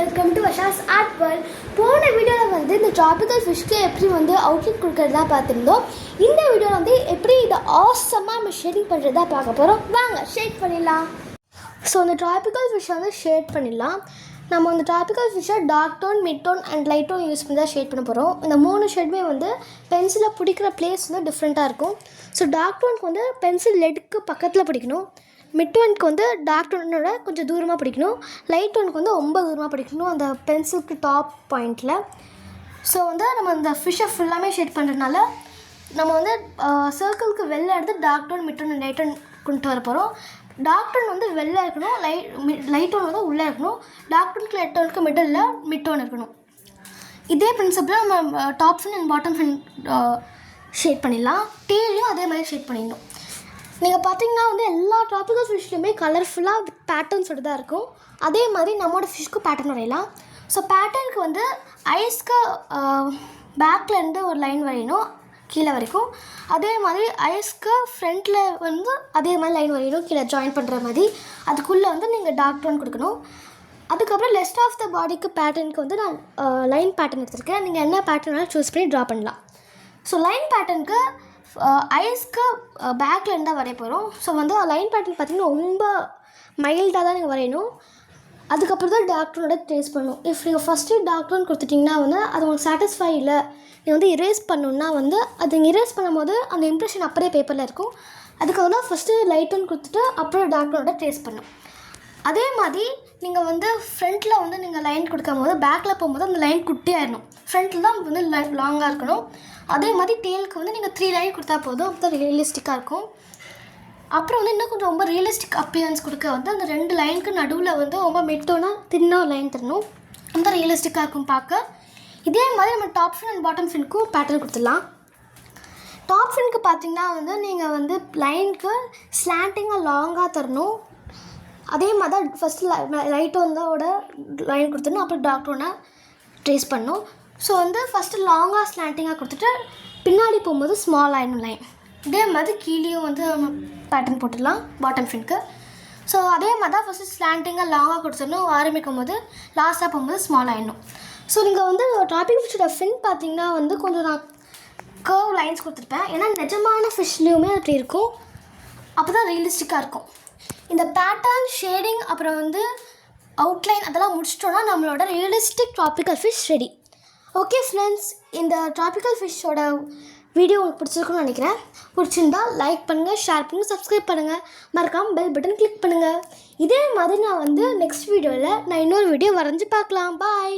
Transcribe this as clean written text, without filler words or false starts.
Welcome to Vasha's art world. போன வீடியோவில் வந்து இந்த ட்ராபிக்கல் ஃபிஷ்க்கு எப்படி வந்து அவுட்லைன் கொடுக்கறதா பார்த்துருந்தோம். இந்த வீடியோவில் வந்து எப்படி இதை ஆசமாக நம்ம ஷேடிங் பண்ணுறதா பார்க்க போகிறோம். வாங்க ஷேட் பண்ணிடலாம். ஸோ இந்த ட்ராபிக்கல் ஃபிஷ்ஷை வந்து ஷேட் பண்ணிடலாம். நம்ம அந்த ட்ராபிக்கல் ஃபிஷ்ஷை dark tone, mid tone and light tone use பண்ணி தான் ஷேட் பண்ண போகிறோம். இந்த 3 ஷேடுமே வந்து பென்சிலில் பிடிக்கிற பிளேஸ் வந்து டிஃப்ரெண்ட்டாக இருக்கும். ஸோ டார்க் டோனுக்கு வந்து பென்சில் லெட்டுக்கு பக்கத்தில் பிடிக்கணும். மிட் டோனுக்கு வந்து டார்க் டோனோட கொஞ்சம் தூரமாக பிடிக்கணும். லைட் டோனுக்கு வந்து ரொம்ப தூரமாக பிடிக்கணும் அந்த பென்சிலுக்கு டாப் பாயிண்டில். ஸோ வந்து நம்ம இந்த ஃபிஷ்ஷை ஃபுல்லாமே ஷேட் பண்ணுறதுனால நம்ம வந்து சர்க்கிளுக்கு வெளில எடுத்து dark tone, mid tone, light tone கொண்டு வர போகிறோம். டார்க் டோன் வந்து வெளில இருக்கணும், லைட் டோன் வந்து உள்ளே இருக்கணும். டார்க் டோனுக்கு லைட் டோனுக்கு மிடில் மிட் டோன் இருக்கணும். இதே பிரின்சிபிளாக நம்ம top fin and bottom fin shade பண்ணிடலாம். டேலையும் அதே மாதிரி ஷேட் பண்ணிடணும். நீங்கள் பார்த்தீங்கன்னா வந்து எல்லா ட்ராபிக்கல் ஃபிஷ்லையுமே கலர்ஃபுல்லாக பேட்டர்ன்ஸோடு தான் இருக்கும். அதே மாதிரி நம்மளோட ஃபிஷ்க்கு பேட்டர்ன் வரையலாம். ஸோ பேட்டர்னுக்கு வந்து ஐஸ்க்கு பேக்லேருந்து ஒரு லைன் வரையணும் கீழே வரைக்கும். அதே மாதிரி ஐஸ்க்கு ஃப்ரண்ட்டில் வந்து அதே மாதிரி லைன் வரையணும் கீழே ஜாயின் பண்ணுற மாதிரி. அதுக்குள்ளே வந்து நீங்கள் டார்க் டோன் கொடுக்கணும். அதுக்கப்புறம் லெஸ்ட் ஆஃப் த பாடிக்கு பேட்டர்னுக்கு வந்து நான் லைன் பேட்டர்ன் எடுத்துருக்கேன். நீங்கள் என்ன பேட்டர்னாலும் சூஸ் பண்ணி ட்ரா பண்ணலாம். ஸோ லைன் பேட்டர்னுக்கு ஐஸ்க்கு பேக்கில் இருந்தால் வரைய போகிறோம். ஸோ வந்து லைன் பேட்டர்ன் பார்த்திங்கன்னா ரொம்ப மைல்டாக தான் நீங்கள் வரையணும். அதுக்கப்புறம் தான் டார்க் டோனோட ட்ரேஸ் பண்ணணும். இஃப் நீங்கள் ஃபஸ்ட்டு டார்க் டோன் கொடுத்துட்டிங்கன்னா வந்து அது உங்களுக்கு சாட்டிஸ்ஃபை இல்லை, நீங்கள் வந்து இரேஸ் பண்ணணுன்னா வந்து அது இரேஸ் பண்ணும்போது அந்த இம்ப்ரெஷன் அப்படியே பேப்பரில் இருக்கும். அதுக்காக தான் ஃபஸ்ட்டு லைட் டோன் கொடுத்துட்டு அப்புறம் டார்க் டோனோட ட்ரேஸ் பண்ணணும். அதே மாதிரி நீங்கள் வந்து ஃப்ரண்ட்டில் வந்து நீங்கள் லைன் கொடுக்கும் போது பேக்கில் போகும்போது அந்த லைன் குட்டியாகிடணும். ஃப்ரண்ட்டில் தான் வந்து லாங்காக இருக்கணும். அதே மாதிரி டேலுக்கு வந்து நீங்கள் 3 லைன் கொடுத்தா போதும், அப்போ தான் ரியலிஸ்டிக்காக இருக்கும். அப்புறம் வந்து இன்னும் கொஞ்சம் ரொம்ப ரியலிஸ்டிக் அப்பியரன்ஸ் கொடுக்க வந்து அந்த 2 லைனுக்கு நடுவில் வந்து ரொம்ப மெட்டோனாக தின்னாக லைன் தரணும். ரொம்ப ரியலிஸ்டிக்காக இருக்கும் பார்க்க. இதே மாதிரி நம்ம டாப் ஃபின் அண்ட் பாட்டம் ஃபின்க்கும் பேட்டர்ன் கொடுத்துடலாம். டாப் ஃபின்க்கு பார்த்திங்கன்னா வந்து நீங்கள் வந்து லைனுக்கு ஸ்லாண்டிங்காக லாங்காக தரணும். அதே மாதிரி தான் ஃபஸ்ட்டு லைட் டோனோட லைன் கொடுத்துடணும், அப்புறம் டார்க் டோனை ட்ரேஸ் பண்ணணும். ஸோ வந்து ஃபஸ்ட்டு லாங்காக ஸ்லாண்டிங்காக கொடுத்துட்டு பின்னாடி போகும்போது ஸ்மால் லைன். இதே மாதிரி கீழேயும் வந்து நம்ம பேட்டர்ன் போட்டுடலாம் பாட்டம் ஃபின்க்கு. ஸோ அதே மாதிரி தான் ஃபஸ்ட்டு ஸ்லாண்டிங்காக லாங்காக கொடுத்துடணும், ஆரம்பிக்கும் போது லாஸ்ட்டாக போகும்போது ஸ்மால் ஆகிடணும். ஸோ நீங்கள் வந்து ட்ராபிக்கல் ஃபிஷ்ஷோட ஃபின் பார்த்திங்கன்னா வந்து கொஞ்சம் நான் கர்வ் லைன்ஸ் கொடுத்துருப்பேன். ஏன்னா நிஜமான ஃபிஷ்லேயுமே அப்படி இருக்கும், அப்போ தான் ரியலிஸ்டிக்காக இருக்கும். இந்த பேட்டர்ன், ஷேடிங், அப்புறம் வந்து அவுட்லைன் அதெல்லாம் முடிச்சிட்டோன்னா நம்மளோட realistic tropical fish ready. Okay friends, இந்த ட்ராபிக்கல் ஃபிஷ்ஷோட வீடியோ உங்களுக்கு பிடிச்சிருக்குன்னு நினைக்கிறேன். பிடிச்சிருந்தால் லைக் பண்ணுங்கள், ஷேர் பண்ணுங்கள், சப்ஸ்கிரைப் பண்ணுங்கள், மறக்காமல் பெல் பட்டன் கிளிக் பண்ணுங்கள். இதே மாதிரி நான் வந்து நெக்ஸ்ட் வீடியோவில் நான் இன்னொரு வீடியோ வரைஞ்சி பார்க்கலாம். பாய்.